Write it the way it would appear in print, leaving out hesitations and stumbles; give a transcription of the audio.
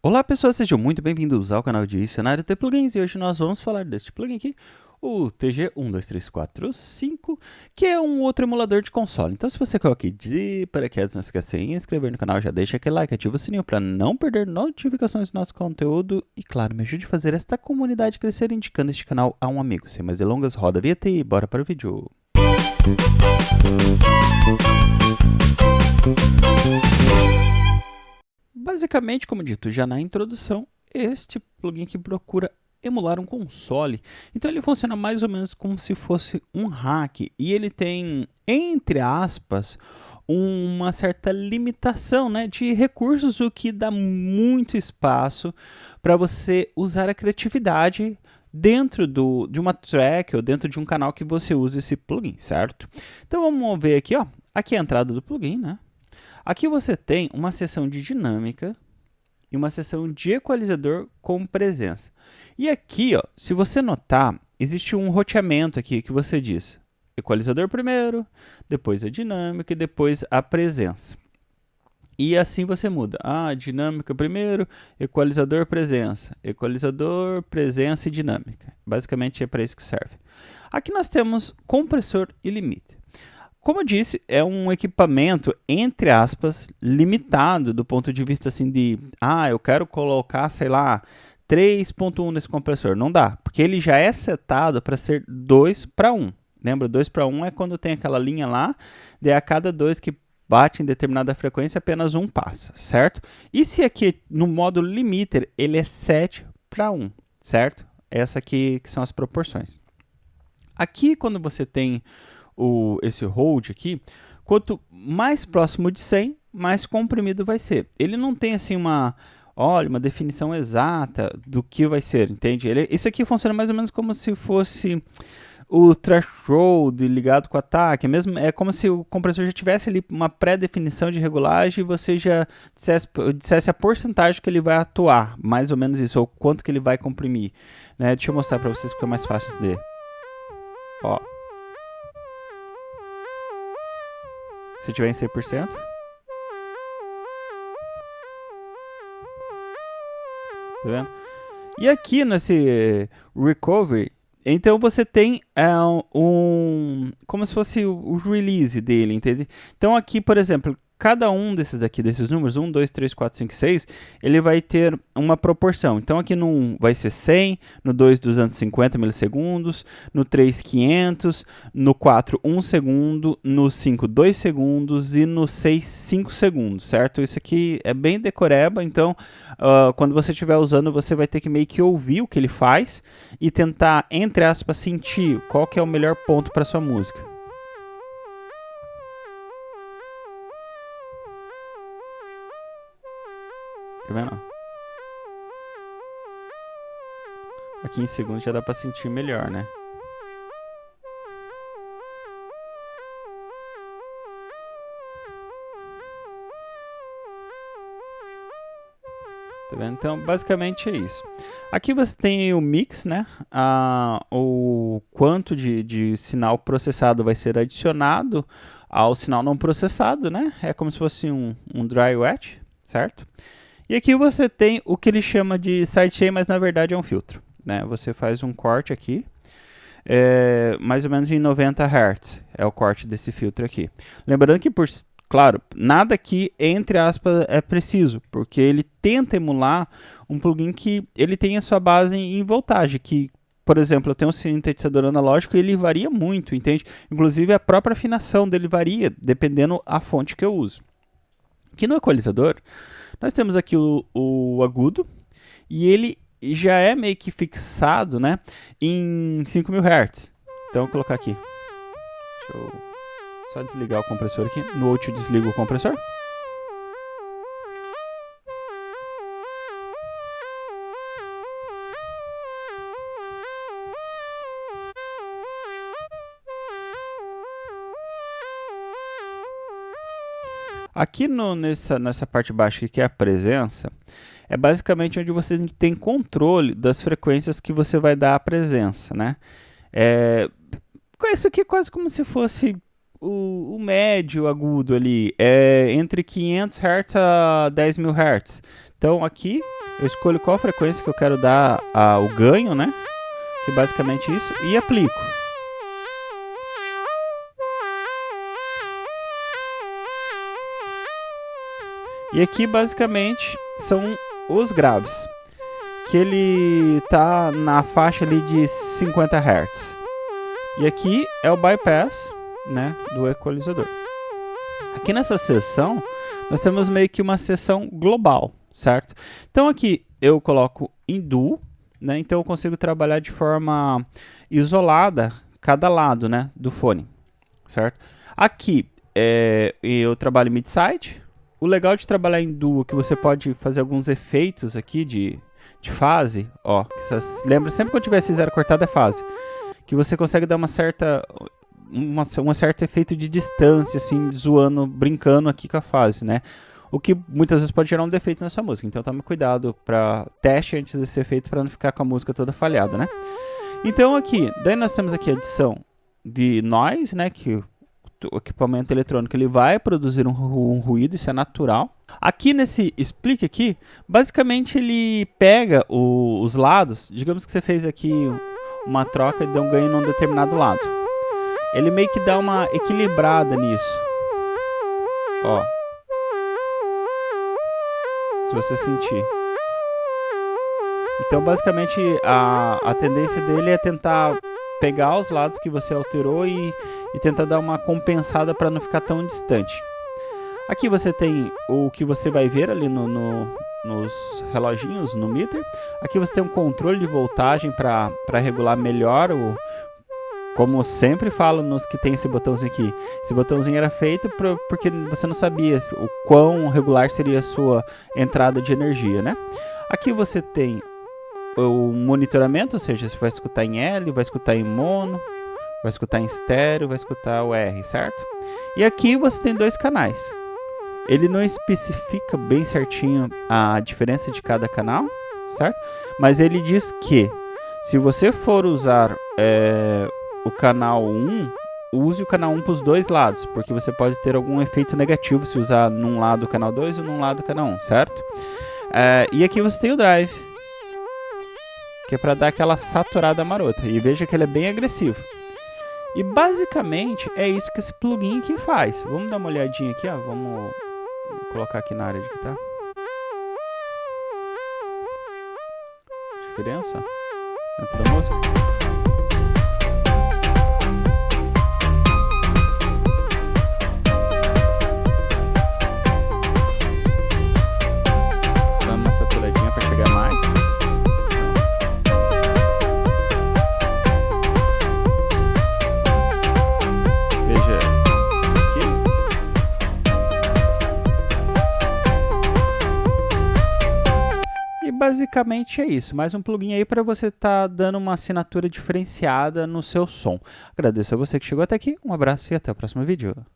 Olá pessoas, sejam muito bem-vindos ao canal de Dicionário de Plugins e hoje nós vamos falar deste plugin aqui, o TG12345, que é um outro emulador de console. Então se você caiu aqui de paraquedas, não esqueça de se inscrever no canal, já deixa aquele like, ativa o sininho para não perder notificações do nosso conteúdo e claro, me ajude a fazer esta comunidade crescer indicando este canal a um amigo. Sem mais delongas, roda a vinheta e bora para o vídeo. Basicamente, como dito já na introdução, este plugin aqui procura emular um console. Então ele funciona mais ou menos como se fosse um hack e ele tem, entre aspas, uma certa limitação, né, de recursos, o que dá muito espaço para você usar a criatividade dentro de uma track ou dentro de um canal que você usa esse plugin, certo? Então vamos ver aqui, ó. Aqui é a entrada do plugin, né? Aqui você tem uma seção de dinâmica e uma seção de equalizador com presença. E aqui, ó, se você notar, existe um roteamento aqui que você diz equalizador primeiro, depois a dinâmica e depois a presença. E assim você muda. Dinâmica primeiro, equalizador, presença e dinâmica. Basicamente é para isso que serve. Aqui nós temos compressor e limiter. Como eu disse, é um equipamento, entre aspas, limitado do ponto de vista assim de, eu quero colocar, sei lá, 3.1 nesse compressor. Não dá, porque ele já é setado para ser 2:1. Lembra, 2:1 é quando tem aquela linha lá, de a cada 2 que bate em determinada frequência, apenas um passa, certo? E se aqui no modo limiter, ele é 7:1, certo? Essa aqui que são as proporções. Aqui, quando você tem esse hold aqui, quanto mais próximo de 100, mais comprimido vai ser. Ele não tem assim uma definição exata do que vai ser, entende? Isso aqui funciona mais ou menos como se fosse o threshold ligado com o ataque. É como se o compressor já tivesse ali uma pré-definição de regulagem e você já dissesse a porcentagem que ele vai atuar, mais ou menos isso, ou quanto que ele vai comprimir, né? Deixa eu mostrar para vocês porque é mais fácil de ler. Ó. Se tiver em 100%. Tá vendo? E aqui nesse recovery, então você tem como se fosse o release dele, entende? Então aqui, por exemplo, cada um desses números, 1, 2, 3, 4, 5, 6, ele vai ter uma proporção. Então aqui no 1 vai ser 100, no 2, 250 milissegundos, no 3, 500, no 4, 1 segundo, no 5, 2 segundos e no 6, 5 segundos, certo? Isso aqui é bem decoreba, então quando você estiver usando, você vai ter que meio que ouvir o que ele faz e tentar, entre aspas, sentir qual que é o melhor ponto para sua música. Tá vendo? Aqui em segundos já dá pra sentir melhor, né? Tá vendo? Então, basicamente é isso. Aqui você tem o mix, né? O quanto de sinal processado vai ser adicionado ao sinal não processado, né? É como se fosse um dry wet, certo? E aqui você tem o que ele chama de sidechain, mas na verdade é um filtro, né? Você faz um corte aqui, mais ou menos em 90 Hz, é o corte desse filtro aqui. Lembrando que, claro, nada aqui, entre aspas, é preciso, porque ele tenta emular um plugin que ele tem a sua base em voltagem, que, por exemplo, eu tenho um sintetizador analógico e ele varia muito, entende? Inclusive a própria afinação dele varia, dependendo a fonte que eu uso. Aqui no equalizador, nós temos aqui o agudo, e ele já é meio que fixado, né, em 5.000 Hz. Então, eu vou colocar aqui. Deixa eu só desligar o compressor aqui. No out eu desligo o compressor. Aqui nessa parte baixa que é a presença, é basicamente onde você tem controle das frequências que você vai dar à presença, né? Isso aqui é quase como se fosse o médio agudo ali, entre 500 Hz a 10.000 Hz. Então aqui Eu escolho qual frequência que eu quero dar o ganho, né? Que é basicamente isso, e aplico. E aqui basicamente são os graves, que ele tá na faixa ali de 50 Hz. E aqui é o bypass, né, do equalizador. Aqui nessa seção, nós temos meio que uma seção global, certo? Então aqui eu coloco em duo, né, então eu consigo trabalhar de forma isolada cada lado, né, do fone, certo? Aqui eu trabalho mid-side. O legal de trabalhar em duo é que você pode fazer alguns efeitos aqui de fase, ó, que vocês lembram, sempre que eu tiver esse zero cortado é fase, que você consegue dar um certo efeito de distância, assim, zoando, brincando aqui com a fase, né? O que muitas vezes pode gerar um defeito na sua música, então tome cuidado para teste antes desse efeito para não ficar com a música toda falhada, né? Então aqui, daí nós temos aqui a adição de noise, né, que o equipamento eletrônico ele vai produzir um ruído, isso é natural. Aqui nesse split aqui, basicamente ele pega os lados, digamos que você fez aqui uma troca e deu um ganho num determinado lado. Ele meio que dá uma equilibrada nisso. Ó. Se você sentir. Então basicamente a tendência dele é tentar pegar os lados que você alterou e tentar dar uma compensada para não ficar tão distante. Aqui você tem o que você vai ver ali nos reloginhos, no meter. Aqui você tem um controle de voltagem para regular melhor como eu sempre falo nos que tem esse botãozinho aqui. Esse botãozinho era feito porque você não sabia o quão regular seria a sua entrada de energia, né? Aqui você tem o monitoramento, ou seja, você vai escutar em L, vai escutar em mono, vai escutar em estéreo, vai escutar o R, certo? E aqui você tem dois canais. Ele não especifica bem certinho a diferença de cada canal, certo? Mas ele diz que se você for usar o canal 1, use o canal 1 para os dois lados, porque você pode ter algum efeito negativo se usar num lado o canal 2 ou num lado o canal 1, certo? E aqui você tem o drive, que é para dar aquela saturada marota. E veja que ele é bem agressivo. E basicamente é isso que esse plugin aqui faz. Vamos dar uma olhadinha aqui, ó. Vamos colocar aqui na área de guitarra. Diferença dentro da música. Dando uma saturadinha para chegar mais. Basicamente é isso, mais um plugin aí para você estar dando uma assinatura diferenciada no seu som. Agradeço a você que chegou até aqui, um abraço e até o próximo vídeo.